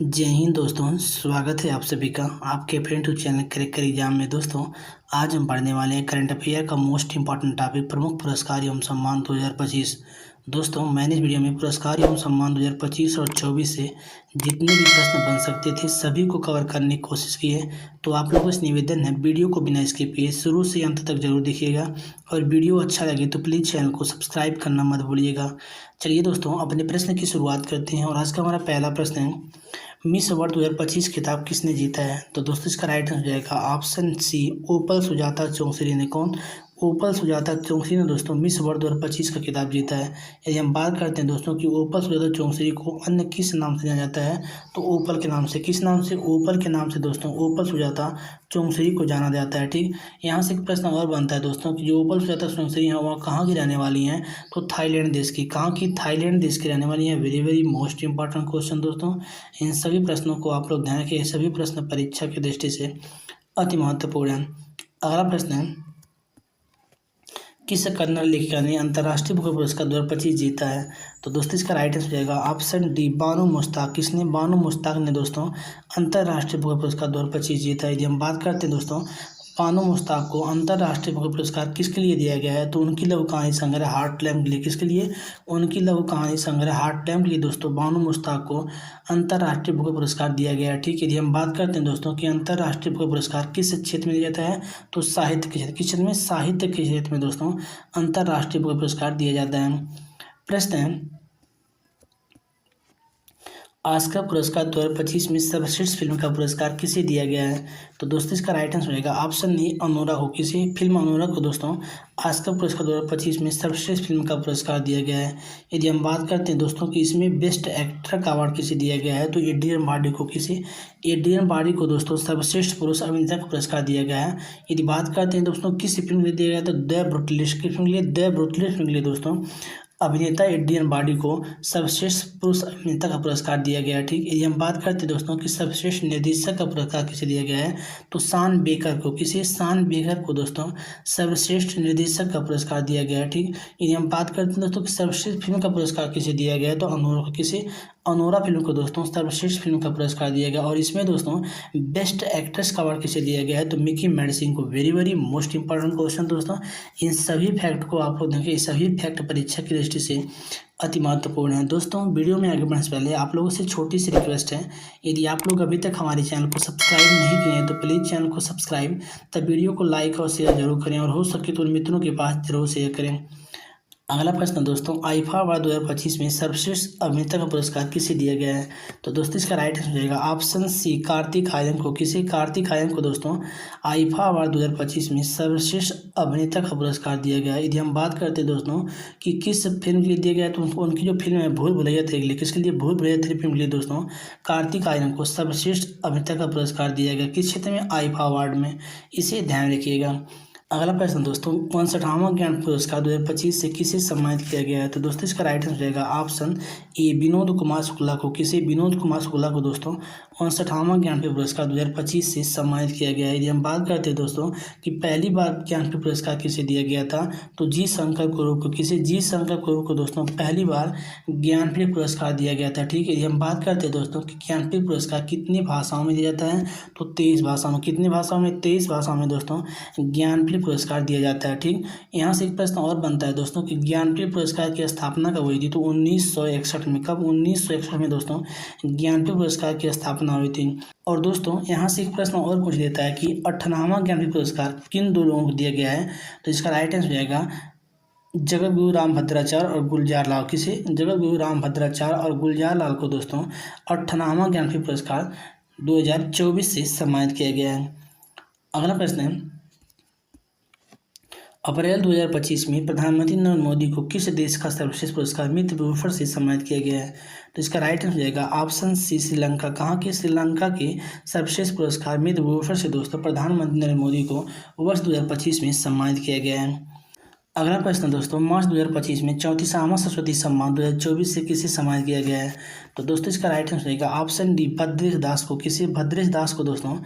जय हिंद दोस्तों, स्वागत है आप सभी का आपके friend to channel cracker exam में। दोस्तों आज हम पढ़ने वाले हैं करंट अफेयर का मोस्ट इंपॉर्टेंट टॉपिक प्रमुख पुरस्कार एवं सम्मान 2025। दोस्तों मैंने इस वीडियो में पुरस्कार एवं सम्मान 2025 और 24 से जितने भी प्रश्न बन सकते थे सभी को कवर करने की कोशिश की है। तो आप लोगों से निवेदन है, वीडियो को बिना स्किप किए शुरू से अंत तक जरूर देखिएगा और वीडियो अच्छा लगे तो प्लीज़ चैनल को सब्सक्राइब करना मत भूलिएगा। चलिए दोस्तों अपने प्रश्न की शुरुआत करते हैं और आज का हमारा पहला प्रश्न है, मिस अवार्ड 2025 खिताब किसने जीता है? तो दोस्तों इसका राइट आंसर हो जाएगा ऑप्शन सी, ओपल सुजाता चौंगसीरी ने। कौन? ओपल सुजाता चौंगसीरी ने दोस्तों मिस अवार्ड 2025 का खिताब जीता है। यदि हम बात करते हैं दोस्तों कि ओपल सुजाता चौंगसीरी को अन्य किस नाम से जाना जाता है, तो ओपल के नाम से। किस नाम से? ओपल के नाम से दोस्तों ओपल सुजाता चौंगसीरी को जाना जाता है। ठीक, यहाँ से एक प्रश्न और बनता है दोस्तों कि जो ओपल सुजाता चौंगसीरी हैं वह कहाँ की रहने वाली हैं? तो थाईलैंड देश की। कहाँ की? थाईलैंड देश की रहने वाली हैं। Very very most important question दोस्तों। इन सभी प्रश्नों को आप लोग ध्यान रखें, सभी प्रश्न परीक्षा की दृष्टि से अति महत्वपूर्ण है। अगला प्रश्न है, किस कन्नड़ लेखिका ने अंतर्राष्ट्रीय बुक पुरस्कार 2025 जीता है? तो दोस्तों इसका राइट आंसर हो जाएगा ऑप्शन डी, बानो मुश्ताक। किसने? बानो मुश्ताक ने दोस्तों अंतर्राष्ट्रीय बुक पुरस्कार 2025 जीता है। यदि हम बात करते हैं दोस्तों बानो मुश्ताक को अंतर्राष्ट्रीय बुक पुरस्कार किसके लिए दिया गया है, तो उनकी लघु कहानी संग्रह हार्ट लैम्प के लिए। किसके लिए? उनकी लघु कहानी संग्रह हार्ट लैम्प के लिए दोस्तों बानो मुश्ताक को अंतर्राष्ट्रीय बुक पुरस्कार दिया गया है। ठीक है, यदि हम बात करते हैं दोस्तों कि अंतर्राष्ट्रीय बुक पुरस्कार किस क्षेत्र में दिया जाता है, तो साहित्य के क्षेत्र। किस क्षेत्र में? साहित्य के क्षेत्र में दोस्तों अंतर्राष्ट्रीय बुक पुरस्कार दिया जाता है। प्रश्न है, ऑस्कर पुरस्कार 2025 में सर्वश्रेष्ठ फिल्म का पुरस्कार किसे दिया गया है? तो दोस्तों इसका राइट आंसर रहेगा ऑप्शन ए, अनोरा को। किसे? फिल्म अनोरा को दोस्तों ऑस्कर पुरस्कार 2025 में सर्वश्रेष्ठ फिल्म का पुरस्कार दिया गया है। यदि हम बात करते हैं दोस्तों कि इसमें बेस्ट एक्टर का अवार्ड किसे दिया गया है, तो एड्रियन बार्डी को। किसे? एड्रियन बार्डी को दोस्तों सर्वश्रेष्ठ पुरुष अभिनेता का पुरस्कार दिया गया है। यदि बात करते हैं दोस्तों किस फिल्म के लिए दिया गया, तो द ब्रूटलिस्ट की फिल्म के लिए। द ब्रूटलिस्ट फिल्म के लिए दोस्तों अभिनेता एड्रियन बार्डी को सर्वश्रेष्ठ पुरुष अभिनेता का पुरस्कार दिया गया है। ठीक, यदि हम बात करते हैं दोस्तों कि सर्वश्रेष्ठ निर्देशक का पुरस्कार किसे दिया गया है, तो शान बेकर को। किसे? शान बेकर को दोस्तों सर्वश्रेष्ठ निर्देशक का पुरस्कार दिया गया है। ठीक, यदि हम बात करते हैं दोस्तों कि सर्वश्रेष्ठ फिल्म का पुरस्कार किसे दिया गया है, तो अनोरा को। किसे? अनोरा फिल्म को दोस्तों सर्वश्रेष्ठ फिल्म का पुरस्कार दिया गया। और इसमें दोस्तों बेस्ट एक्ट्रेस का अवार्ड किसे दिया गया है, तो मिकी मेडिसिन को। Very very most important question दोस्तों। इन सभी फैक्ट को आप लोग देखें, सभी फैक्ट परीक्षा की दृष्टि से अति महत्वपूर्ण है। दोस्तों वीडियो में आगे बढ़ने से पहले आप लोगों से छोटी सी रिक्वेस्ट है, यदि आप लोग अभी तक हमारे चैनल को सब्सक्राइब नहीं किए हैं तो प्लीज़ चैनल को सब्सक्राइब, तब वीडियो को लाइक और शेयर जरूर करें और हो सके तो उन मित्रों के पास जरूर शेयर करें। अगला प्रश्न दोस्तों, आईफा अवार्ड 2025 में सर्वश्रेष्ठ अभिनेता का पुरस्कार किसे दिया गया है? तो दोस्तों इसका राइट आंसर हो जाएगा ऑप्शन सी, कार्तिक आर्यन को। किसे? कार्तिक आर्यन को दोस्तों आईफा अवार्ड 2025 में सर्वश्रेष्ठ अभिनेता का पुरस्कार दिया गया है। यदि हम बात करते हैं दोस्तों कि किस फिल्म के लिए दिया गया है, तो उनकी जो फिल्म है भूल भुलैया 3 के लिए। किसके लिए? भूल भुलैया 3 फिल्म के लिए दोस्तों कार्तिक आर्यन को सर्वश्रेष्ठ अभिनेता का पुरस्कार दिया गया। किस क्षेत्र में? आईफा अवार्ड में। इसे ध्यान रखिएगा। अगला प्रश्न दोस्तों, 59वां ज्ञान पुरस्कार 2025 से किसे सम्मानित किया गया है? तो दोस्तों इसका राइट आंसर रहेगा ऑप्शन ए, विनोद कुमार शुक्ला को। किसे? विनोद कुमार शुक्ला को दोस्तों 59वां ज्ञानपीठ पुरस्कार 2025 से सम्मानित किया गया है। यदि हम बात करते हैं दोस्तों कि पहली बार ज्ञानपीठ पुरस्कार किसे दिया गया था, तो जी शंकर कुरूप को। किसे? जी शंकर कुरूप को दोस्तों पहली बार ज्ञानपीठ पुरस्कार दिया गया था। ठीक है, यदि हम बात करते हैं दोस्तों कि ज्ञानपीठ पुरस्कार कितनी भाषाओं में दिया जाता है, तो 23 भाषाओं में। कितनी भाषाओं में? 23 भाषाओं में दोस्तों ज्ञानपीठ पुरस्कार दिया जाता है। ठीक, यहाँ से एक प्रश्न और बनता है दोस्तों कि ज्ञानपीठ पुरस्कार की स्थापना कब हुई थी, तो 1961 में। कब? 1961 में दोस्तों ज्ञानपीठ पुरस्कार की स्थापना हुई थी। और दोस्तों यहाँ से एक प्रश्न और पूछ देता है कि 58वां ज्ञानपीठ पुरस्कार किन दो लोगों को दिया गया है, तो इसका राइट आंसर हो जाएगा जगत गुरु राम भद्राचार्य और गुलजार लाल। किसे? जगत गुरु राम भद्राचार्य और गुलजार लाल को दोस्तों 58वां ज्ञानपीठ पुरस्कार 2024 से सम्मानित किया गया है। अगला प्रश्न है, अप्रैल 2025 में प्रधानमंत्री नरेंद्र मोदी को किस देश का सर्वश्रेष्ठ पुरस्कार मित्र विभूषण से सम्मानित किया गया है? तो इसका राइट आंसर हो जाएगा ऑप्शन सी, श्रीलंका। कहाँ के? श्रीलंका के सर्वश्रेष्ठ पुरस्कार मित्र विभूषण से दोस्तों प्रधानमंत्री नरेंद्र मोदी को वर्ष 2025 में सम्मानित किया गया है। अगला प्रश्न दोस्तों, मार्च 2025 में 34वां सरस्वती सम्मान 2024 से किसे सम्मानित किया गया है? तो दोस्तों इसका राइट आंसर रहेगा ऑप्शन डी भद्रेश दास को। किसी भद्रेश दास को दोस्तों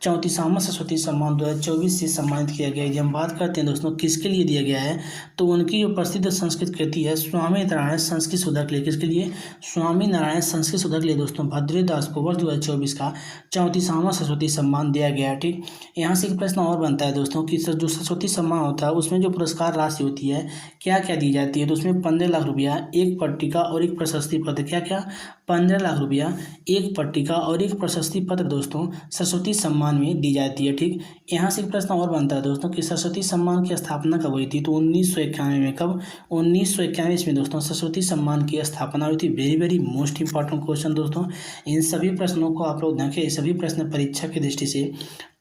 34वां सरस्वती सम्मान 2024 से सम्मानित किया गया। यदि हम बात करते हैं दोस्तों किसके लिए दिया गया है, तो उनकी जो प्रसिद्ध संस्कृत कृति है स्वामी नारायण संस्कृत सुधा के लिए, किसके लिए, स्वामी नारायण संस्कृत सुधा के लिए दोस्तों भद्रेश दास को वर्ष 2024 का 34वां सरस्वती सम्मान दिया गया है। ठीक, यहाँ से एक प्रश्न और बनता है दोस्तों कि जो सरस्वती सम्मान होता है उसमें जो पुरस्कार राशि होती है क्या क्या दी जाती है, तो उसमें 15 लाख रुपया, एक पट्टिका और एक प्रशस्ति पत्र, क्या क्या, 15 लाख रुपया, एक पट्टिका और एक प्रशस्ति पत्र दोस्तों सरस्वती सम्मान में दी जाती है। ठीक, यहाँ से एक प्रश्न और बनता है दोस्तों कि सरस्वती सम्मान की स्थापना कब हुई थी, तो 1991 में। कब, 1991 में दोस्तों सरस्वती सम्मान की स्थापना हुई थी। Very very most important question दोस्तों, इन सभी प्रश्नों को आप लोग देखें, सभी प्रश्न परीक्षा की दृष्टि से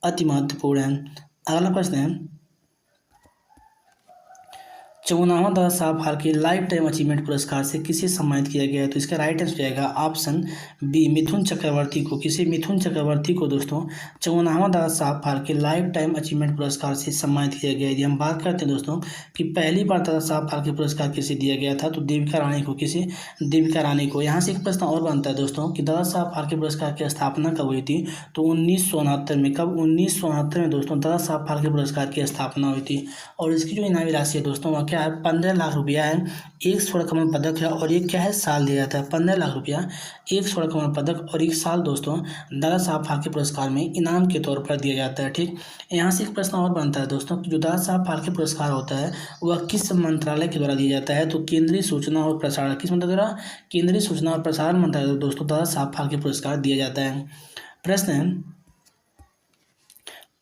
अति महत्वपूर्ण है। अगला प्रश्न है 54वां Dada Saheb Phalke life time achievement पुरस्कार से किसे सम्मानित किया गया है, तो इसका राइट आंसर जाएगा ऑप्शन बी मिथुन चक्रवर्ती को। किसे, मिथुन चक्रवर्ती को दोस्तों 54वां Dada Saheb Phalke life time achievement पुरस्कार से सम्मानित किया गया है। यदि हम बात करते हैं दोस्तों कि पहली बार दादा साहब फाल्के पुरस्कार किसे दिया गया था, तो देविका रानी को। किसे, देविका रानी को। यहाँ से एक प्रश्न और बनता है दोस्तों कि दादा साहब फाल्के पुरस्कार की स्थापना कब हुई थी, तो 1969 में। कब, 1969 में दोस्तों दादा साहब फाल्के पुरस्कार की स्थापना हुई थी। और इसकी जो इनामी राशि है दोस्तों वह क्या है, 15 लाख रुपया है, एक स्वर्ण कमल पदक है और एक क्या है, साल दिया जाता है। 15 लाख रुपया, एक स्वर्ण कमल पदक और एक साल दोस्तों दादा साहब फाल्के पुरस्कार में इनाम के तौर पर दिया जाता है। ठीक, यहाँ से एक प्रश्न और बनता है दोस्तों कि जो दादा साहब फाल्के पुरस्कार होता है वह किस मंत्रालय के द्वारा दिया जाता है, तो केंद्रीय सूचना और प्रसारण, किस मंत्रालय द्वारा, केंद्रीय सूचना और प्रसारण मंत्रालय द्वारा दोस्तों दादा साहब फाल्के पुरस्कार दिया जाता है। प्रश्न है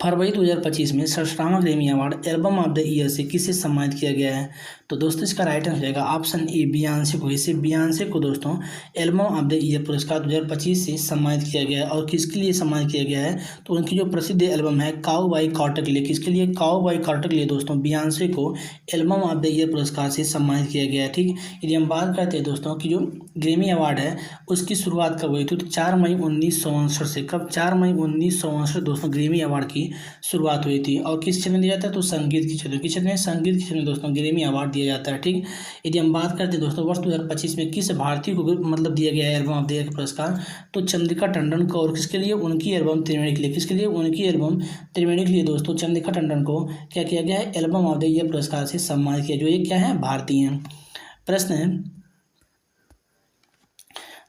फरवरी 2025 में 67वां Grammy award album of the year से किसे सम्मानित किया गया है, तो दोस्तों इसका राइट आंसर जाएगा ऑप्शन ए बियांसे को। इसे बियांसे को दोस्तों एल्बम ऑफ द ईयर पुरस्कार 2025 से सम्मानित किया गया है। और किसके लिए सम्मानित किया गया है, तो उनकी जो प्रसिद्ध एल्बम है काउ बाई कार्टर के लिए। किसके लिए, काउ बाई कार्टर के लिए दोस्तों बियांसे को एल्बम ऑफ द ईयर पुरस्कार से सम्मानित किया गया है। ठीक, यदि हम बात करते हैं दोस्तों कि जो ग्रैमी अवार्ड है उसकी शुरुआत कब हुई थी, तो 4 मई 1969 से। कब, 4 मई 1969 दोस्तों ग्रैमी अवार्ड की शुरुआत हुई थी। और किस क्षेत्र में दिया जाता है, तो संगीत के क्षेत्र, किस क्षेत्र में, संगीत के क्षेत्र में दोस्तों ग्रैमी अवार्ड दिया जाता है। ठीक, यदि हम बात करते हैं दोस्तों वर्ष 2025 में किस भारतीय को मतलब दिया गया है एल्बम ऑफ द ईयर पुरस्कार, तो चंद्रिका टंडन को। और किसके लिए, उनकी एल्बम त्रिवेणी के लिए। किसके लिए, उनकी एल्बम त्रिवेणी के लिए दोस्तों चंद्रिका टंडन को क्या किया गया है, एल्बम ऑफ द ईयर पुरस्कार से सम्मानित किया, जो ये क्या है, भारतीय हैं। प्रश्न है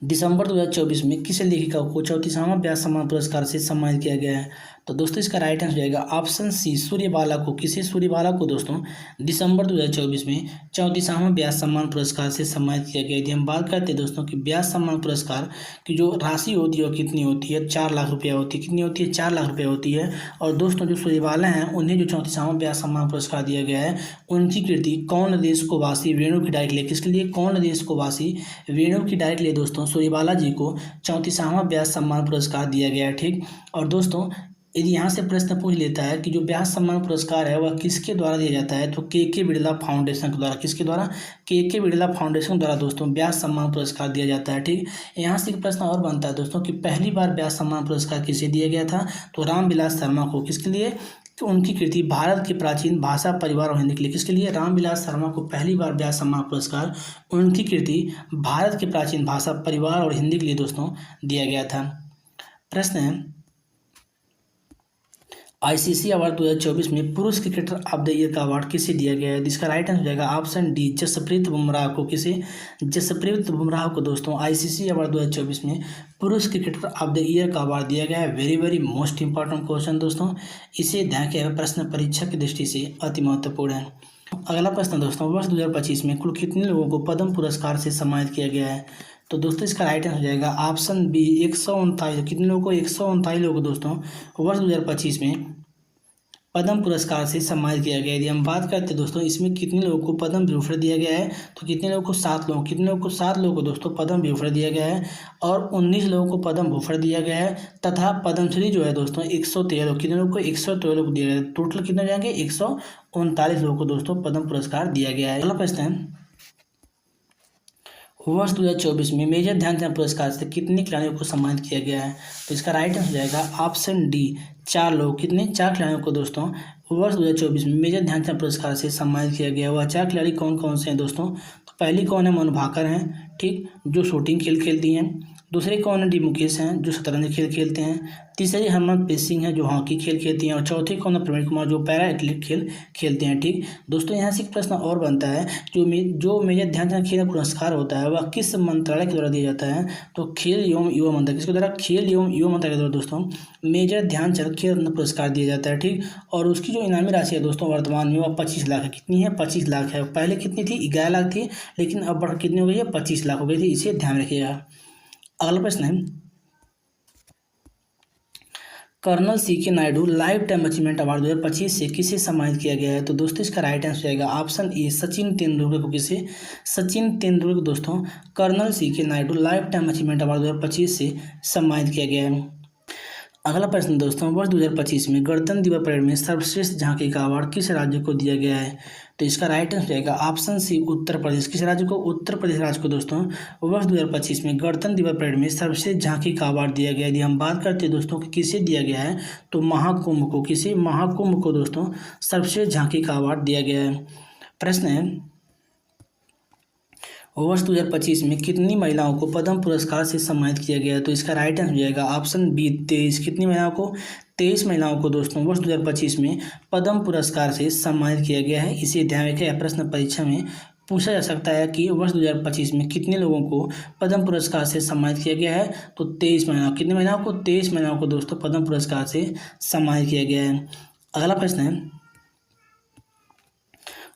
दिसंबर 2024 में किस लेखिका को 34वां व्यास सम्मान पुरस्कार से सम्मानित किया गया है, तो दोस्तों इसका राइट आंसर जाएगा ऑप्शन सी सूर्यबाला को। किसे, सूर्यबाला को दोस्तों दिसंबर 2024 में 34वां व्यास सम्मान पुरस्कार से सम्मानित किया गया। यदि हम बात करते हैं दोस्तों कि व्यास सम्मान पुरस्कार की जो राशि होती है वो कितनी होती है, 4 लाख रुपया होती है। कितनी होती है, 4 लाख रुपया होती है। और दोस्तों जो सूर्यबाला हैं उन्हें जो 34वां व्यास सम्मान पुरस्कार दिया गया है उनकी कृति कौन देश को वासी वेणु की डायरी के लिए। किसके लिए, कौन देश को वासी वेणु की डायरी के लिए दोस्तों सूर्यबाला जी को 34वां व्यास सम्मान पुरस्कार दिया गया है। ठीक, और दोस्तों यदि यहाँ से प्रश्न पूछ लेता है कि जो व्यास सम्मान पुरस्कार है वह किसके द्वारा दिया जाता है, तो के बिड़ला फाउंडेशन के द्वारा। किसके द्वारा, के बिड़ला फाउंडेशन द्वारा दोस्तों व्यास सम्मान पुरस्कार दिया जाता है। ठीक, यहाँ से एक प्रश्न और बनता है दोस्तों कि पहली बार व्यास सम्मान पुरस्कार किसे दिया गया था, तो रामविलास शर्मा को। किसके लिए, तो उनकी कृति भारत के प्राचीन भाषा परिवार और हिंदी के लिए। किसके लिए, रामविलास शर्मा को पहली बार व्यास सम्मान पुरस्कार उनकी कृति भारत के प्राचीन भाषा परिवार और हिंदी के लिए दोस्तों दिया गया था। प्रश्न है आईसीसी अवार्ड 2024 में पुरुष क्रिकेटर ऑफ द ईयर का अवार्ड किसे दिया गया है, जिसका राइट आंसर जाएगा ऑप्शन डी जसप्रीत बुमराह को। किसे, जसप्रीत बुमराह को दोस्तों आईसीसी अवार्ड 2024 में पुरुष क्रिकेटर ऑफ द ईयर का अवार्ड दिया गया है। Very very most important question दोस्तों, इसे ध्यान के प्रश्न परीक्षा की दृष्टि से अति महत्वपूर्ण है। अगला प्रश्न दोस्तों वर्ष 2025 में कुल कितने लोगों को पद्म पुरस्कार से सम्मानित किया गया है, तो दोस्तों इसका राइट आंसर जाएगा ऑप्शन बी 139। कितने लोगों को, 139 लोगों को दोस्तों वर्ष 2025 में पद्म पुरस्कार से सम्मानित किया गया है। यदि हम बात करते हैं दोस्तों इसमें कितने लोगों को पद्म विभूषण दिया गया है, तो कितने लोगों को, 7 लोगों। कितने लोगों को, 7 लोगों को दोस्तों पद्म विभूषण दिया गया है। और 19 लोगों को पद्म भूषण दिया गया है। तथा पद्मश्री जो है दोस्तों 113 लोग, कितने लोगों को, 113 लोग दिया गया है। टोटल कितने जाएंगे, 139 लोगों को दोस्तों पद्म पुरस्कार दिया गया है। अगला प्रश्न है वर्ष 2024 में मेजर ध्यानचंद पुरस्कार से कितने खिलाड़ियों को सम्मानित किया गया है, तो इसका राइट आंसर जाएगा ऑप्शन डी 4 लोग। कितने, 4 खिलाड़ियों को दोस्तों वर्ष 2024 में मेजर ध्यानचंद पुरस्कार से सम्मानित किया गया। वह 4 खिलाड़ी कौन कौन से हैं दोस्तों, तो पहली कौन है? मनु भाकर हैं, ठीक, जो शूटिंग खेल खेलती हैं। दूसरे कौन है? डी मुकेश हैं, जो शतरंज खेल खेलते हैं। तीसरी हरमनप्रीत सिंह है, जो हॉकी खेल खेलती हैं। और चौथे कौन है? प्रवीण कुमार, जो पैरा एथलीट खेल खेलते हैं, ठीक। दोस्तों यहाँ से एक प्रश्न और बनता है, जो मेजर ध्यानचंद खेल पुरस्कार होता है वह किस मंत्रालय के द्वारा दिया जाता है? तो खेल एवं युवा मंत्रालय, किसके द्वारा? खेल एवं युवा मंत्रालय के द्वारा दोस्तों मेजर ध्यानचंद खेल रत्न पुरस्कार दिया जाता है, ठीक। और उसकी जो इनामी राशि है दोस्तों वर्तमान में वह 25 लाख है। कितनी है? 25 लाख है। पहले कितनी थी? 11 लाख थी, लेकिन अब बढ़ कितनी हो गई है? 25 लाख हो गई थी। इसे ध्यान रखिएगा। अगला प्रश्न है, colonel C K Naidu life time achievement award 2025 से किसे सम्मानित किया गया है? तो दोस्तों इसका राइट आंसर जाएगा ऑप्शन ए, सचिन तेंदुलकर को। किसे? सचिन तेंदुलकर को दोस्तों colonel C K Naidu life time achievement award 2025 से सम्मानित किया गया है। अगला प्रश्न दोस्तों, वर्ष 2025 में गणतंत्र दिवस परेड में सर्वश्रेष्ठ झांकी का अवार्ड किस राज्य को दिया गया है? तो इसका राइट आंसर रहेगा ऑप्शन सी, उत्तर प्रदेश। किस राज्य को? उत्तर प्रदेश राज्य को दोस्तों वर्ष 2025 में गणतंत्र दिवस परेड में सर्वश्रेष्ठ झांकी का अवार्ड दिया गया। यदि हम बात करते हैं दोस्तों कि किसे दिया गया है, तो महाकुंभ को। किसे? महाकुंभ को दोस्तों सर्वश्रेष्ठ झांकी का अवार्ड दिया गया है। प्रश्न है, वर्ष 2025 में कितनी महिलाओं को पद्म पुरस्कार से सम्मानित किया गया है? तो इसका राइट आंसर हो जाएगा ऑप्शन बी, 23। कितनी महिलाओं को? 23 महिलाओं को दोस्तों वर्ष 2025 में पद्म पुरस्कार से सम्मानित किया गया है। इसे ध्यान रखें, प्रश्न परीक्षा में पूछा जा सकता है कि वर्ष 2025 में कितने लोगों को पद्म पुरस्कार से सम्मानित किया गया है? तो 23 महिलाओं। कितनी महिलाओं को? 23 महिलाओं को दोस्तों पद्म पुरस्कार से सम्मानित किया गया है। अगला प्रश्न है,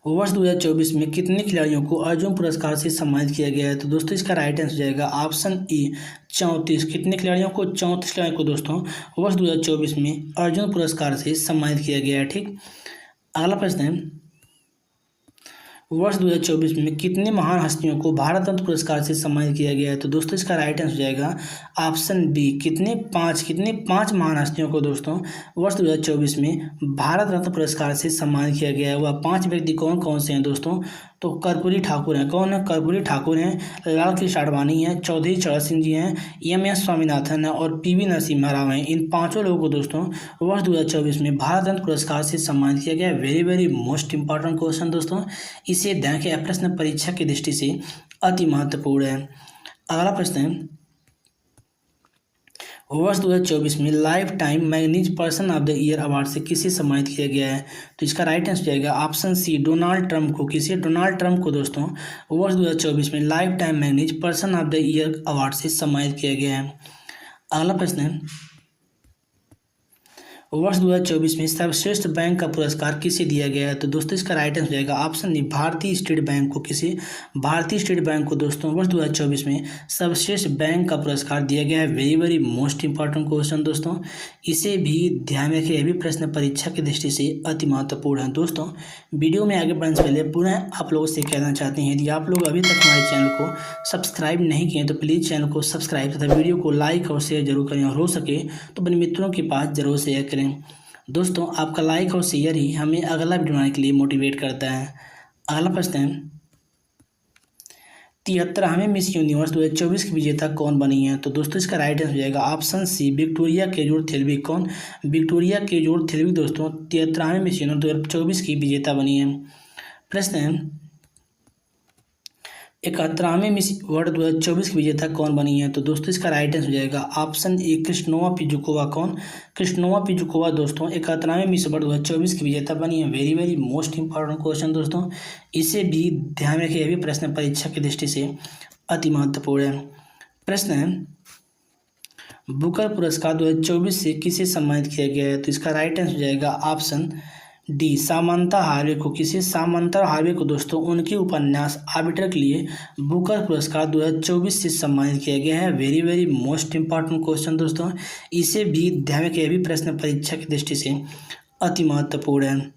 वर्ष 2024 में कितने खिलाड़ियों को अर्जुन पुरस्कार से सम्मानित किया गया है? तो दोस्तों इसका राइट आंसर जाएगा ऑप्शन ए, 34। कितने खिलाड़ियों को? 34 खिलाड़ियों को दोस्तों वर्ष 2024 में अर्जुन पुरस्कार से सम्मानित किया गया है, ठीक। अगला प्रश्न है, वर्ष 2024 में कितने महान हस्तियों को भारत रत्न पुरस्कार से सम्मानित किया गया है? तो दोस्तों इसका राइट आंसर जाएगा ऑप्शन बी, कितने? 5। कितने? 5 महान हस्तियों को दोस्तों वर्ष 2024 में भारत रत्न पुरस्कार से सम्मानित किया गया है। वह 5 व्यक्ति कौन कौन से हैं दोस्तों? तो कर्पूरी ठाकुर हैं। कौन है? कर्पूरी ठाकुर हैं, लाल कृष्ण आडवाणी हैं, चौधरी चरण सिंह जी हैं, एम.एस. स्वामीनाथन हैं और पी.वी. नरसिम्हा राव हैं। इन 5 लोगों को दोस्तों वर्ष 2024 में भारत रत्न पुरस्कार से सम्मानित किया गया है। Very very most important question दोस्तों, इसे ध्यान के प्रश्न परीक्षा की दृष्टि से अति महत्वपूर्ण है। अगला प्रश्न है, वर्ष 2024 में life time manganese person of the year award से किसे सम्मानित किया गया है? तो इसका राइट आंसर जाएगा ऑप्शन सी, डोनाल्ड ट्रंप को। किसे? डोनाल्ड ट्रंप को दोस्तों वर्ष 2024 में life time manganese person of the year award से सम्मानित किया गया है। अगला प्रश्न है, वर्ष 2024 में सर्वश्रेष्ठ बैंक का पुरस्कार किसे दिया गया है? तो दोस्तों इसका राइट आंसर जाएगा ऑप्शन डी, भारतीय स्टेट बैंक को। किसे? भारतीय स्टेट बैंक को दोस्तों वर्ष 2024 में सर्वश्रेष्ठ बैंक का पुरस्कार दिया गया है। Very very most important question दोस्तों, इसे भी ध्यान रखें, यह भी प्रश्न परीक्षा की दृष्टि से अति महत्वपूर्ण है। दोस्तों वीडियो में आगे बढ़ने से पहले पुनः आप लोगों से कहना चाहते हैं, यदि आप लोग अभी तक हमारे चैनल को सब्सक्राइब नहीं किए तो प्लीज़ चैनल को सब्सक्राइब तथा वीडियो को लाइक और शेयर जरूर करें, और हो सके तो अपने मित्रों के पास जरूर शेयर करें। दोस्तों आपका लाइक और शेयर ही हमें अगला वीडियो बनाने के लिए मोटिवेट करता है। अगला प्रश्न है, 73वें मिस यूनिवर्स 2024 की विजेता कौन बनी है? तो दोस्तों इसका राइट आंसर हो जाएगा ऑप्शन सी, विक्टोरिया केजोर थेल्वी। कौन? विक्टोरिया केजोर थेल्वी दोस्तों 73वें मिस यूनिवर्स 2024 की विजेता बनी है। प्रश्न है, 71वें मिस वर्ल्ड 2024 की विजेता कौन बनी है? तो दोस्तों इसका राइट आंसर हो जाएगा ऑप्शन ए, क्रिस्टोवा पिजुकोवा। कौन? क्रिस्टोवा पिजुकोवा दोस्तों 71वें मिस वर्ल्ड 2024 की विजेता बनी है। Very very most important question दोस्तों, इसे भी ध्यान रखिए, यह भी प्रश्न परीक्षा की दृष्टि से अति महत्वपूर्ण है। प्रश्न है, बुकर पुरस्कार 2024 से किसे सम्मानित किया गया है? तो इसका राइट आंसर हो जाएगा ऑप्शन डी, सामंता हार्वे को। किसे? सामंता हार्वे को दोस्तों उनके उपन्यास आर्बिटर के लिए बुकर पुरस्कार 2024 से सम्मानित किया गया है। Very very most important question दोस्तों, इसे भी ध्यान रखिए, यह भी प्रश्न परीक्षा की दृष्टि से अति महत्वपूर्ण है।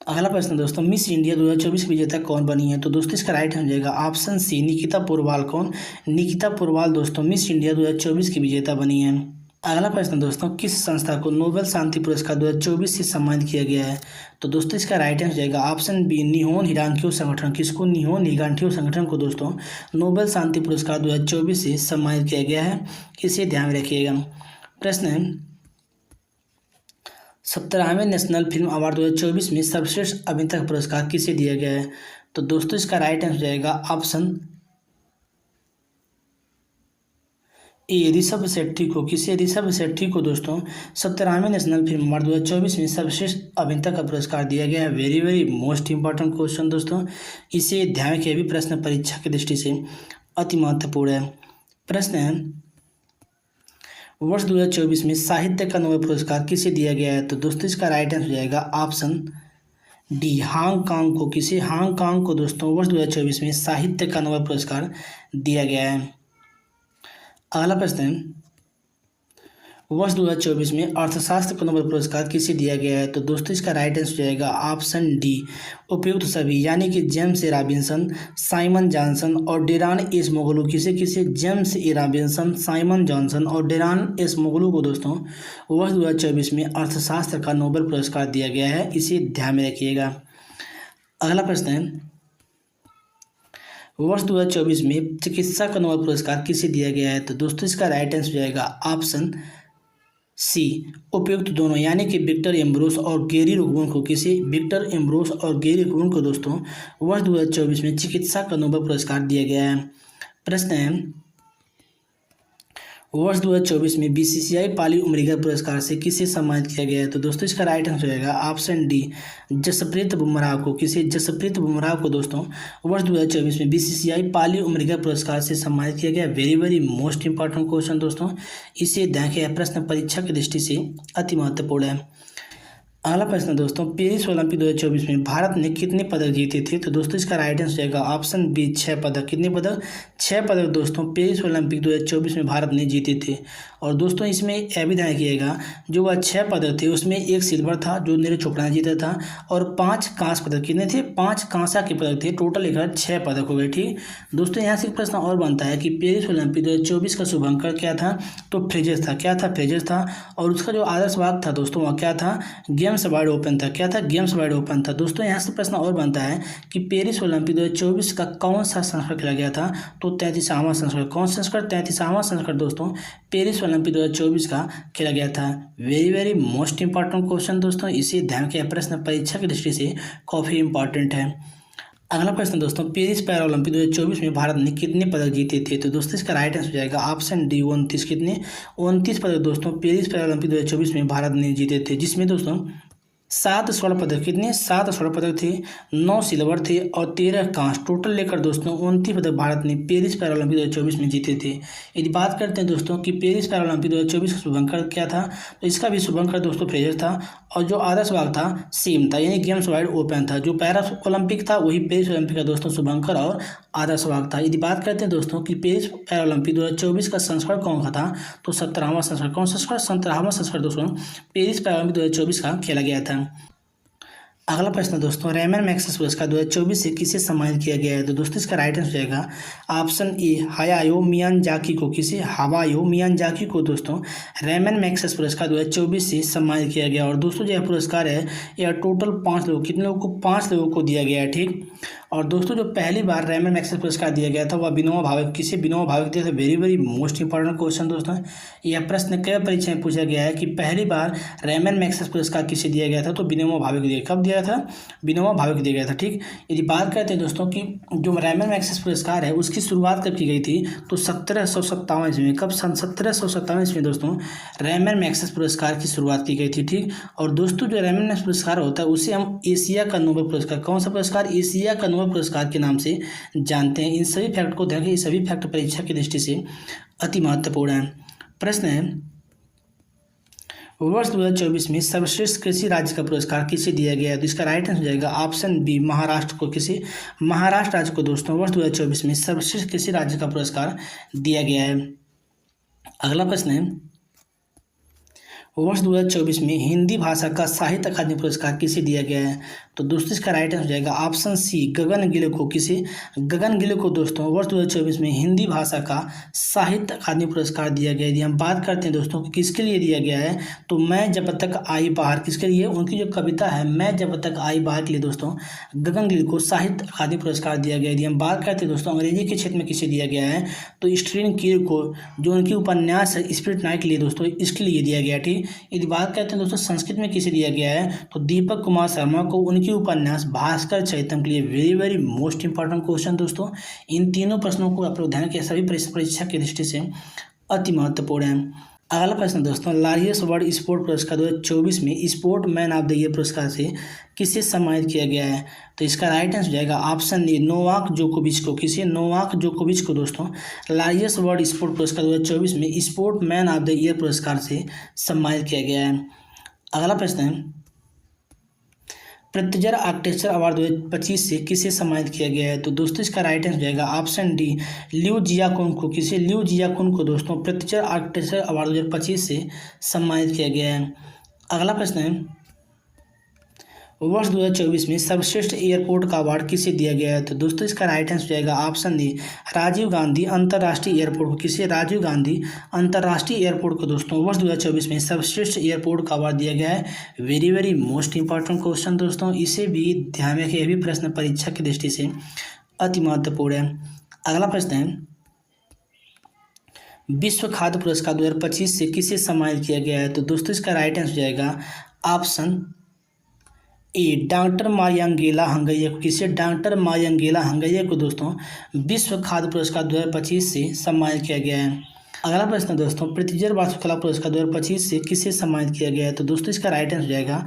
अगला प्रश्न दोस्तों, मिस इंडिया 2024 की विजेता कौन बनी है? तो दोस्तों इसका राइट आंसर हो जाएगा ऑप्शन सी, निकिता पोरवाल। कौन? निकिता पोरवाल दोस्तों मिस इंडिया 2024 की विजेता बनी है। अगला प्रश्न दोस्तों, किस संस्था को नोबेल शांति पुरस्कार 2024 से सम्मानित किया गया है? तो दोस्तों इसका राइट आंसर जाएगा ऑप्शन बी, निहोन हिरांकियो संगठन। किसको? निहोन हिरांकियो संगठन को दोस्तों नोबेल शांति पुरस्कार 2024 से सम्मानित किया गया है, इसे ध्यान रखिएगा। प्रश्न है, 17वें नेशनल फिल्म अवार्ड 2024 में सर्वश्रेष्ठ अभिनेता का पुरस्कार किसे दिया गया है? तो दोस्तों इसका राइट आंसर हो जाएगा ऑप्शन ए ऋषभ शेट्टी को। किसे? ऋषभ शेट्टी को दोस्तों 17वें नेशनल फिल्म अवार्ड 2024 में सर्वश्रेष्ठ अभिनेता का पुरस्कार दिया गया है। Very very most important question दोस्तों, इसे ध्यान रखिए, भी प्रश्न परीक्षा की दृष्टि से अति महत्वपूर्ण है। प्रश्न है, वर्ष 2024 में साहित्य का नोबेल पुरस्कार किसे दिया गया है? तो दोस्तों इसका राइट आंसर हो जाएगा ऑप्शन डी हांगकांग को। किसे? हांगकांग को दोस्तों वर्ष 2024 में साहित्य का नोबेल पुरस्कार दिया गया है। अगला प्रश्न है, वर्ष 2024 में अर्थशास्त्र का नोबेल पुरस्कार किसे दिया गया है? तो दोस्तों इसका राइट आंसर हो जाएगा ऑप्शन डी उपयुक्त सभी, यानी कि जेम्स ए रॉबिन्सन, साइमन जॉनसन और डेरान एस मोगलू। किसे? जेम्स ए रॉबिन्सन, साइमन जॉनसन और डेरान एस मोगलू को दोस्तों वर्ष 2024 में अर्थशास्त्र का नोबेल पुरस्कार दिया गया है, इसे ध्यान में रखिएगा। अगला प्रश्न है, वर्ष 2024 में चिकित्सा का नोबेल पुरस्कार किसे दिया गया है? तो दोस्तों इसका राइट आंसर हो जाएगा ऑप्शन सी उपयुक्त दोनों, यानी कि विक्टर एम्ब्रोस और गैरी रोगन को। किसे? विक्टर एम्ब्रोस और गैरी रोगन को दोस्तों वर्ष 2024 में चिकित्सा का नोबेल पुरस्कार दिया गया है। प्रश्न है, वर्ष 2024 में बीसीसीआई पाली उमरीगर पुरस्कार से किसे सम्मानित किया गया है? तो दोस्तों इसका राइट आंसर रहेगा ऑप्शन डी जसप्रीत बुमराह को। किसे? जसप्रीत बुमराह को दोस्तों वर्ष 2024 में बीसीसीआई पाली उमरीगर पुरस्कार से सम्मानित किया गया। Very very most important question दोस्तों, इसे देखें, प्रश्न परीक्षा की दृष्टि से अति महत्वपूर्ण है। अगला प्रश्न दोस्तों, पेरिस ओलंपिक 2024 में भारत ने कितने पदक जीते थे? तो दोस्तों इसका राइट आंसर जाएगा ऑप्शन बी 6 पदक। कितने पदक? 6 पदक दोस्तों पेरिस ओलंपिक 2024 में भारत ने जीते थे। और दोस्तों इसमें यह भी ध्यान रखिएगा, जो वह 6 पदक थे उसमें 1 सिल्वर था जो नीरज चोपड़ा ने जीता था, और 5 कांस्य पदक। कितने थे? 5 कांसा के पदक थे, टोटल लेकर 6 पदक हो गए। ठीक दोस्तों, यहाँ से एक प्रश्न और बनता है कि पेरिस ओलंपिक 2024 का शुभंकर क्या था? तो फ्रेजर्स था। क्या था? फ्रेजर्स था। और उसका जो आदर्श वाक्य था दोस्तों वह क्या था? गेम्स वाइड ओपन था। क्या था? गेम्स वाइड ओपन था। दोस्तों यहाँ से प्रश्न और बनता है कि पेरिस ओलंपिक 2024 का कौन सा संस्करण खेला गया था? तो 33वां संस्करण। कौन संस्करण? 33वां संस्करण दोस्तों पेरिस ओलंपिक 2024 का खेला गया था। Very very most important question दोस्तों, इसे ध्यान के प्रश्न परीक्षा की दृष्टि से काफ़ी इंपॉर्टेंट है। अगला प्रश्न दोस्तों, पेरिस पैरा ओलंपिक 2024 में भारत ने कितने पदक जीते थे? तो दोस्तों इसका राइट आंसर जाएगा ऑप्शन डी 29। कितने? 29 पदक दोस्तों पेरिस पैरा ओलंपिक 2024 में भारत ने जीते थे, जिसमें दोस्तों 7 स्वर्ण पदक। कितने? 7 स्वर्ण पदक थे, 9 सिल्वर थे और 13 कांस्य, टोटल लेकर दोस्तों 29 पदक भारत ने पेरिस पैरालंपिक 2024 में जीते थे। यदि बात करते हैं दोस्तों कि पेरिस पैरालंपिक 2024 का शुभंकर क्या था, तो इसका भी शुभंकर दोस्तों फ्रेजर था, और जो आदर्श भाग था सेम था, यानी गेम्स वाइड ओपन था। जो पैरा ओलंपिक था वही पेरिस ओलंपिक का दोस्तों शुभंकर और आदर्श भाग था। यदि बात करते हैं दोस्तों कि पेरिस पैरालंपिक 2024 का संस्करण कौन सा था, तो 17वां संस्करण। कौन संस्करण? 17वां संस्करण दोस्तों पेरिस पैरालंपिक 2024 का खेला गया था। अगला प्रश्न दोस्तों, रेमन मैग्सेसे पुरस्कार 2024 से किसे सम्मानित किया गया है? तो दोस्तों इसका राइट आंसर जाएगा ऑप्शन ए हायायो मियानजाकी को। किसे? हायायो मियानजाकी को दोस्तों रेमन मैग्सेसे पुरस्कार 2024 से सम्मानित किया गया। और दोस्तों जो यह पुरस्कार है यह टोटल 5 लोग, कितने लोगों को? 5 लोगों को दिया गया है। ठीक, और दोस्तों जो पहली बार रेमन मैग्सेसे पुरस्कार दिया गया था वह विनोबा भावे। किसे? विनोबा भावे दिया था। Very very most important question दोस्तों, यह प्रश्न कई परीक्षा में पूछा गया है कि पहली बार रेमन मैग्सेसे पुरस्कार किसे दिया गया था, तो विनोबा भावे को दिया। कब दिया था? विनोबा भावे को दिया गया था। ठीक, यदि बात करते हैं दोस्तों कि जो रेमन मैग्सेसे पुरस्कार है उसकी शुरुआत कब की गई थी, तो 1757 ईस्वी में। कब? सन 1757 ईस्वी में दोस्तों रेमन मैग्सेसे पुरस्कार की शुरुआत की गई थी। ठीक, और दोस्तों जो रेमन मैग्सेसे पुरस्कार होता है उसे हम एशिया का नोबेल पुरस्कार, कौन सा पुरस्कार? एशिया का नोबेल पुरस्कार के नाम से जानते हैं। इन सभी फैक्ट को देखें, ये सभी फैक्ट परीक्षा की दृष्टि से अति महत्वपूर्ण है। प्रश्न है, वर्ष 2024 में सर्वश्रेष्ठ कृषि राज्य का पुरस्कार किसे दिया गया है? तो इसका राइट आंसर जाएगा ऑप्शन बी महाराष्ट्र को। किसे? महाराष्ट्र राज्य को दोस्तों वर्ष 2024 में सर्वश्रेष्ठ कृषि राज्य का पुरस्कार दिया गया है। अगला प्रश्न है, वर्ष 2024 में हिंदी भाषा का साहित्य अकादमी पुरस्कार किसे दिया गया है? तो दोस्तों इसका राइट आंसर जाएगा ऑप्शन सी गगन गिल को। किसे? गगन गिल को दोस्तों वर्ष 2024 में हिंदी भाषा का साहित्य अकादमी पुरस्कार दिया गया है। यदि हम बात करते हैं दोस्तों कि किसके लिए दिया गया है, तो मैं जब तक आई बाहर, किसके लिए? उनकी जो कविता है मैं जब तक आई बाहर के लिए दोस्तों गगन गिल को साहित्य अकादमी पुरस्कार दिया गया। यदि हम बात करते हैं दोस्तों अंग्रेजी के क्षेत्र में किसे दिया गया है, तो स्टीवन कीर को, जो उनकी उपन्यास है स्पिरिट नाइट के लिए दोस्तों इसके लिए दिया गया। ठीक, यदि बात करते हैं दोस्तों संस्कृत में किसे दिया गया है, तो दीपक कुमार शर्मा को उनकी वाल्मीकि उपन्यास, भास्कर चरितम के लिए very very most important question दोस्तों। इन तीनों प्रश्नों को आप लोग ध्यान रखें, सभी परीक्षा की दृष्टि से अति महत्वपूर्ण है। अगला प्रश्न दोस्तों, लार्जेस्ट वर्ल्ड स्पोर्ट पुरस्कार 2024 में sport man of the year पुरस्कार से किसे सम्मानित किया गया है? तो इसका राइट आंसर हो जाएगा ऑप्शन ए, नोवाक जोकोविच को। किसे? नोवाक जोकोविच को दोस्तों लार्जेस्ट वर्ल्ड स्पोर्ट पुरस्कार 2024 में sport man of the year पुरस्कार से सम्मानित किया गया है। अगला प्रश्न है, पृथ्वीराज आर्किटेक्चर अवार्ड 2025 से किसे सम्मानित किया गया है? तो दोस्तों इसका राइट आंसर जाएगा ऑप्शन डी, लिu जियाकुन को। किसे? लिu जियाकुन को दोस्तों पृथ्वीराज आर्किटेक्चर अवार्ड 2025 से सम्मानित किया गया है। अगला प्रश्न है, वर्ष 2024 में सर्वश्रेष्ठ एयरपोर्ट का अवार्ड किसे दिया गया है? तो दोस्तों इसका राइट आंसर जाएगा ऑप्शन डी, राजीव गांधी अंतर्राष्ट्रीय एयरपोर्ट को। किसे? राजीव गांधी अंतर्राष्ट्रीय एयरपोर्ट को दोस्तों वर्ष 2024 में सर्वश्रेष्ठ एयरपोर्ट का अवार्ड दिया गया है। Very very most important question दोस्तों, इसे भी ध्यान रखिए, ये भी प्रश्न परीक्षा की दृष्टि से अति महत्वपूर्ण है। अगला प्रश्न है, विश्व खाद्य पुरस्कार 2025 से किसे सम्मानित किया गया है? तो दोस्तों इसका राइट आंसर जाएगा ऑप्शन ए, डॉक्टर मारियांगेला हंगैया को। किसे? डॉक्टर मारियांगेला हंगैया को दोस्तों विश्व खाद्य पुरस्कार 2025 से सम्मानित किया गया है। अगला प्रश्न दोस्तों, पृथ्वीराज वास्तुकला पुरस्कार 2025 से किसे सम्मानित किया गया है? तो दोस्तों इसका राइट आंसर जाएगा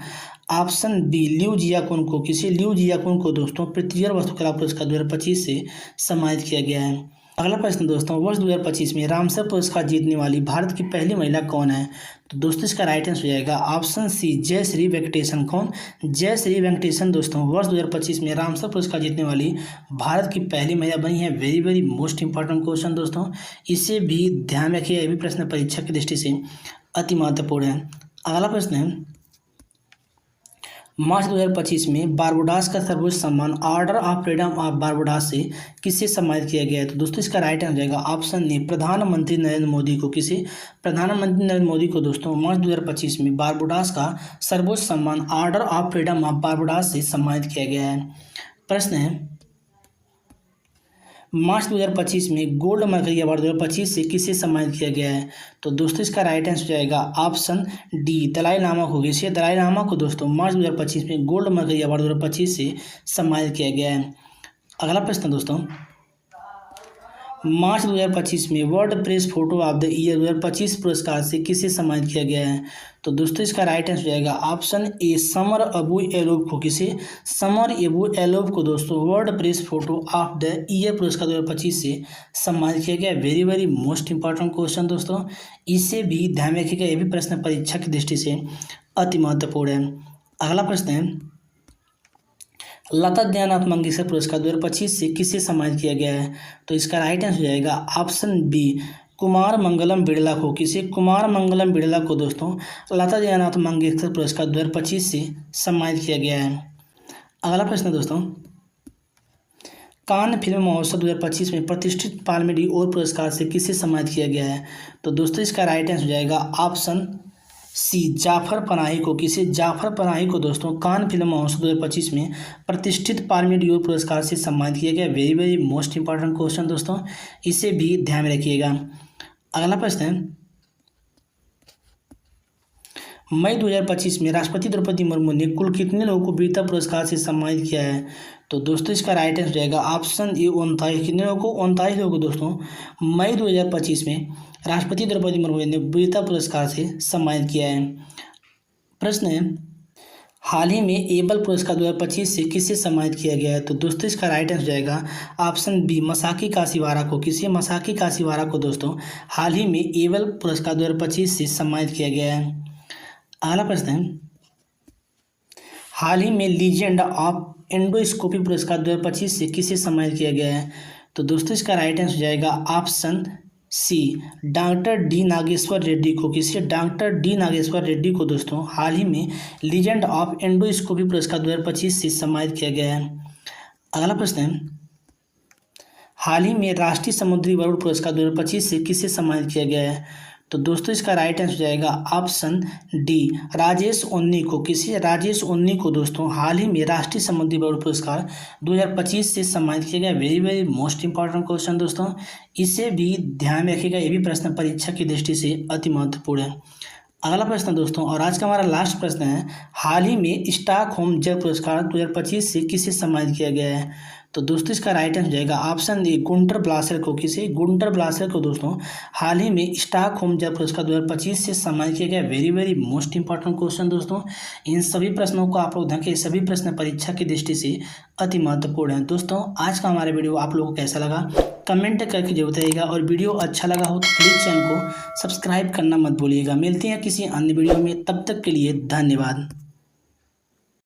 ऑप्शन बी, लिu जियाकुन को। किसे? लिu जियाकुन को दोस्तों पृथ्वीराज वास्तुकला पुरस्कार 2025 से सम्मानित किया गया है। अगला प्रश्न दोस्तों, वर्ष 2025 में रामसर पुरस्कार जीतने वाली भारत की पहली महिला कौन है? तो दोस्तों इसका राइट आंसर हो जाएगा ऑप्शन सी, जयश्री वेंकटेशन। कौन? जयश्री वेंकटेशन दोस्तों वर्ष 2025 में रामसर पुरस्कार जीतने वाली भारत की पहली महिला बनी है। Very very most important question दोस्तों, इसे भी ध्यान रखिए, यह भी प्रश्न परीक्षा की दृष्टि से अति महत्वपूर्ण है। अगला प्रश्न है, मार्च 2025 में बारबुडास का सर्वोच्च सम्मान ऑर्डर ऑफ फ्रीडम ऑफ बारबुडास से किसे सम्मानित किया गया है? तो दोस्तों इसका राइट आंसर जाएगा ऑप्शन ए, प्रधानमंत्री नरेंद्र मोदी को। किसे? प्रधानमंत्री नरेंद्र मोदी को दोस्तों मार्च 2025 में बारबुडास का सर्वोच्च सम्मान ऑर्डर ऑफ फ्रीडम ऑफ बारबुडास से सम्मानित किया गया है। प्रश्न है, मार्च 2025 में गोल्ड मरकरी अवार्ड 2025 से किसे सम्मानित किया गया है? तो दोस्तों इसका राइट आंसर जाएगा ऑप्शन डी, दलाई लामा को। किसे? दलाई लामा को दोस्तों मार्च 2025 में गोल्ड मरकरी अवार्ड 2025 से सम्मानित किया गया है। अगला प्रश्न दोस्तों, मार्च 2025 में world press photo of the year 2025 पुरस्कार से किसे सम्मानित किया गया है? तो दोस्तों इसका राइट आंसर जाएगा ऑप्शन ए, समर अबू एलोव को। किसे? समर अबू एलोव को दोस्तों world press photo of the year पुरस्कार 2025 से सम्मानित किया गया। Very very most important question दोस्तों, इसे भी ध्यान रखिएगा, ये भी प्रश्न परीक्षा की दृष्टि से अति महत्वपूर्ण है। अगला प्रश्न है, लता दयानाथ मंगेशकर पुरस्कार 2025 से किसे सम्मानित किया गया है? तो इसका राइट आंसर जाएगा ऑप्शन बी, कुमार मंगलम बिरला को। किसे? कुमार मंगलम बिरला को दोस्तों लता दयानाथ मंगेशकर पुरस्कार 2025 से सम्मानित किया गया है। अगला प्रश्न दोस्तों, कान फिल्म महोत्सव 2025 में प्रतिष्ठित पाल्मे ड'ओर पुरस्कार से किसे सम्मानित किया गया है? तो दोस्तों इसका राइट आंसर जाएगा ऑप्शन सी, जाफर पनाही को। किसे? जाफर पनाही को दोस्तों कान फिल्म महोत्सव 2025 में प्रतिष्ठित पाल्मे ड'ओर पुरस्कार से सम्मानित किया गया। Very very most important question दोस्तों, इसे भी ध्यान में रखिएगा। अगला प्रश्न है, मई 2025 में राष्ट्रपति द्रौपदी मुर्मू ने कुल कितने लोगों को वीरता पुरस्कार से सम्मानित किया है? तो दोस्तों इसका राइट आंसर जाएगा ऑप्शन ए, 29। कितने लोगों को? 29 लोगों को दोस्तों मई 2025 में राष्ट्रपति द्रौपदी मुर्मू ने वीरता पुरस्कार से सम्मानित किया है। प्रश्न है, हाल ही में एबल पुरस्कार 2025 से किसे सम्मानित किया गया है? तो दोस्तों इसका राइट आंसर जाएगा ऑप्शन बी, मसाकी काशीवारा को। किसे? मसाकी काशीवारा को दोस्तों हाल ही में एबल पुरस्कार 2025 से सम्मानित किया गया है। अगला प्रश्न है, हाल ही में लीजेंड ऑफ एंडोस्कोपी पुरस्कार 2025 से किसे सम्मानित किया गया है? तो दोस्तों इसका राइट आंसर जाएगा option C, doctor D Nageshwar Reddy को। किसे? डॉक्टर डी नागेश्वर रेड्डी को दोस्तों हाल ही में लीजेंड ऑफ एंडोस्कोपी पुरस्कार 2025 से सम्मानित किया गया है। अगला प्रश्न है, हाल ही में राष्ट्रीय समुद्री वरुण पुरस्कार 2025 से किसे सम्मानित किया गया है? तो दोस्तों इसका राइट आंसर जाएगा ऑप्शन डी, राजेश ओन्नी को। किसी? राजेश ओन्नी को दोस्तों हाल ही में राष्ट्रीय समुद्री वरुण पुरस्कार 2025 से सम्मानित किया गया। Very very most important question दोस्तों, इसे भी ध्यान में रखिएगा, ये भी प्रश्न परीक्षा की दृष्टि से अति महत्वपूर्ण है। अगला प्रश्न दोस्तों, और आज का हमारा लास्ट प्रश्न है, हाल ही में स्टॉकहोम जल पुरस्कार 2025 से किसे सम्मानित किया गया है? तो दोस्तों इसका राइट आंसर हो जाएगा ऑप्शन ए गुंटर ब्लासर को। किसे? गुंटर ब्लासर को दोस्तों हाल ही में स्टॉकहोम जल पुरस्कार 2025 से सम्मानित किया गया। Very very most important question दोस्तों, इन सभी प्रश्नों को आप लोग ध्यान के, सभी प्रश्न परीक्षा की दृष्टि से अति महत्वपूर्ण है। दोस्तों आज का हमारा वीडियो आप लोगों को कैसा लगा कमेंट करके जरूर बताइएगा, और वीडियो अच्छा लगा हो तो प्लीज़ चैनल को सब्सक्राइब करना मत भूलिएगा। मिलते हैं किसी अन्य वीडियो में, तब तक के लिए धन्यवाद।